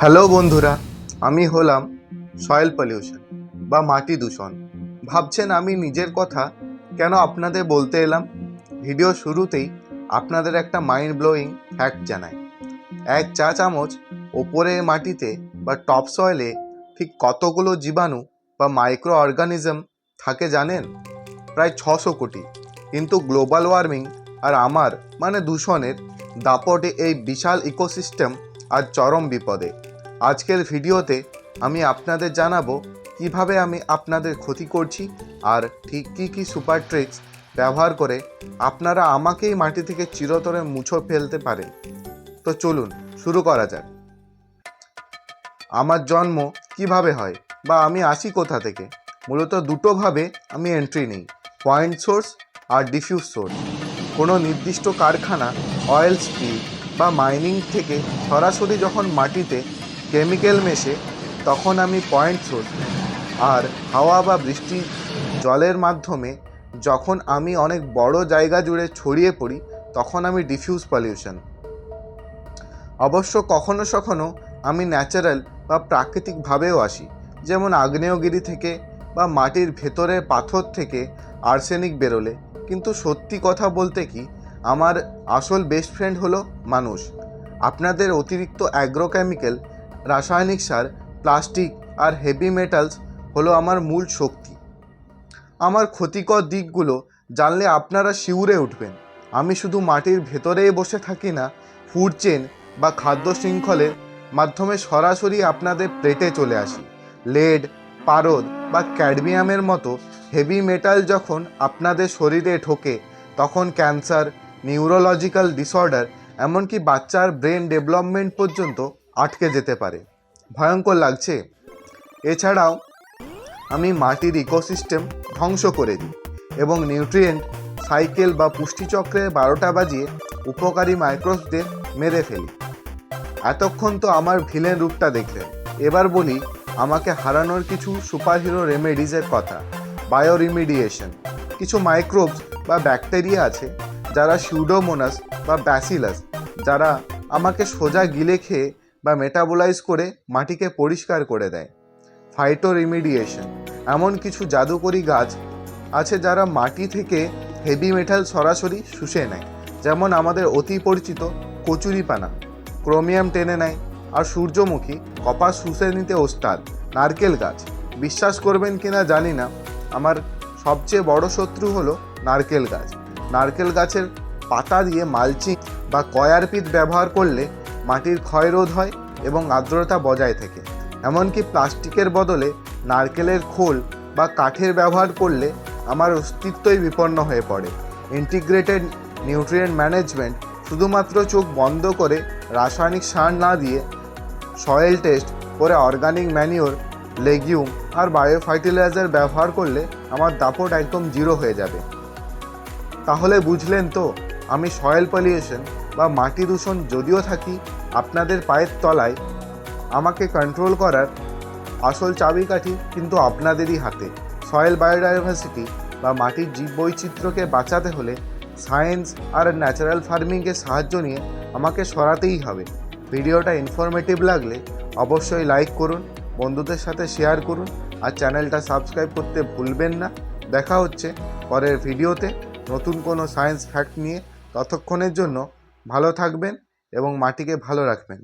Hello বন্ধুরা, আমি হলাম সয়েল পলিউশন বা মাটি দূষণ। ভাবছেন আমি নিজের কথা কেন আপনাদের বলতে এলাম? ভিডিও শুরুতেই আপনাদের একটা মাইন্ড ব্লোয়িং ফ্যাক্ট জানাই। 1 চা চামচ ওপরে মাটিতে বা টপ সয়েলে ঠিক কতগুলো জীবাণু বা মাইক্রো অর্গানিজম থাকে জানেন? প্রায় 600 কোটি। কিন্তু গ্লোবাল ওয়ার্মিং আর আমার দূষণের দাপটে এই বিশাল ইকোসিস্টেম আর চরম বিপদে। আজকের ভিডিওতে আমি আপনাদের জানাবো কিভাবে আমি আপনাদের ক্ষতি করছি আর ঠিক কী সুপার ট্রিক্স ব্যবহার করে আপনারা আমাকেই মাটি থেকে চিরতরে মুছে ফেলতে পারেন। তো চলুন শুরু করা যাক। আমার জন্ম কিভাবে হয় বা আমি আসি কোথা থেকে? মূলত দুটোভাবে আমি এন্ট্রি নিই, পয়েন্ট সোর্স আর ডিফিউজ সোর্স। কোনো নির্দিষ্ট কারখানা, অয়েল স্পিল বা মাইনিং থেকে সরাসরি যখন মাটিতে কেমিক্যাল মেশে তখন আমি পয়েন্ট সোর্স। আর হাওয়া বা বৃষ্টি জলের মাধ্যমে যখন আমি অনেক বড় জায়গা জুড়ে ছড়িয়ে পড়ি তখন আমি ডিফিউজ পলিউশন। অবশ্য কখনো কখনো আমি ন্যাচারাল বা প্রাকৃতিকভাবেও আসি, যেমন আগ্নেয়গিরি থেকে বা মাটির ভেতরে পাথর থেকে আর্সেনিক বেরোলে। কিন্তু সত্যি কথা বলতে কি, আমার আসল বেস্ট ফ্রেন্ড হলো মানুষ। আপনাদের অতিরিক্ত অ্যাগ্রোকেমিক্যাল, রাসায়নিক সার, প্লাস্টিক আর হেভি মেটালস হলো আমার মূল শক্তি। আমার ক্ষতিকর দিকগুলো জানলে আপনারা শিউরে উঠবেন। আমি শুধু মাটির ভেতরেই বসে থাকি না, ফুড চেন বা খাদ্য শৃঙ্খলের মাধ্যমে সরাসরি আপনাদের প্লেটে চলে আসি। লেড, পারদ বা ক্যাডমিয়ামের মতো হেভি মেটাল যখন আপনাদের শরীরে ঢোকে তখন ক্যান্সার, নিউরোলজিক্যাল ডিসঅর্ডার, এমনকি বাচ্চার ব্রেন ডেভেলপমেন্ট পর্যন্ত আটকে যেতে পারে। ভয়ঙ্কর লাগছে? এছাড়াও আমি মাটির ইকোসিস্টেম ধ্বংস করে দিই এবং নিউট্রিয়েন্ট সাইকেল বা পুষ্টিচক্রে 12টা বাজিয়ে উপকারী মাইক্রোবসদের মেরে ফেলি। এতক্ষণ তো আমার ভিলেন রূপটা দেখলেন। এবার বলি আমাকে হারানোর কিছু সুপারহিরো রেমেডিজের কথা। বায়ো রিমিডিয়েশন। কিছু মাইক্রোবস বা ব্যাকটেরিয়া আছে যারা সিউডোমোনাস বা ব্যাসিলাস, যারা আমাকে সোজা গিলে খেয়ে বা মেটাবোলাইজ করে মাটিকে পরিষ্কার করে দেয়। ফাইটো রিমিডিয়েশন। এমন কিছু জাদুকরি গাছ আছে যারা মাটি থেকে হেভি মেটাল সরাসরি শুষে নেয়, যেমন আমাদের অতি পরিচিত কচুরিপানা ক্রোমিয়াম টেনে নেয়। আর সূর্যমুখী কপার শুষে নিতে ওস্তাদ। নারকেল গাছ। বিশ্বাস করবেন কিনা জানি না, আমার সবচেয়ে বড় শত্রু হলো নারকেল গাছ। নারকেল গাছের পাতা দিয়ে মালচিং বা কয়ার পিট ব্যবহার করলে মাটির ক্ষয় রোধ হয় এবং আর্দ্রতা বজায় থাকে। এমনকি প্লাস্টিকের বদলে নারকেলের খোল বা কাঠের ব্যবহার করলে আমার অস্তিত্বই বিপন্ন হয়ে পড়ে। Integrated nutrient management. শুধুমাত্র চোখ বন্ধ করে রাসায়নিক সার না দিয়ে সয়েল টেস্ট করে অর্গানিক ম্যানিওর, লেগিউম আর বায়ো ফার্টিলাইজার ব্যবহার করলে আমার দাপট একদম জিরো হয়ে যাবে। তাহলে বুঝলেন তো, আমি সয়েল পলিউশন বা মাটি দূষণ যদিও থাকি আপনাদের পায়ের তলায়, আমাকে কন্ট্রোল করার আসল চাবিকাঠি কিন্তু আপনাদেরই হাতে। সয়েল বায়োডাইভার্সিটি বা মাটির জীববৈচিত্র্যকে বাঁচাতে হলে সায়েন্স আর ন্যাচারাল ফার্মিংয়ের সাহায্য নিয়ে আমাকে সরাতেই হবে। ভিডিওটা ইনফরমেটিভ লাগলে অবশ্যই লাইক করুন, বন্ধুদের সাথে শেয়ার করুন আর চ্যানেলটা সাবস্ক্রাইব করতে ভুলবেন না। দেখা হচ্ছে পরের ভিডিওতে নতুন কোনো সায়েন্স ফ্যাক্ট নিয়ে। ততক্ষণের জন্য ভালো থাকবেন এবং মাটিকে ভালো রাখবেন।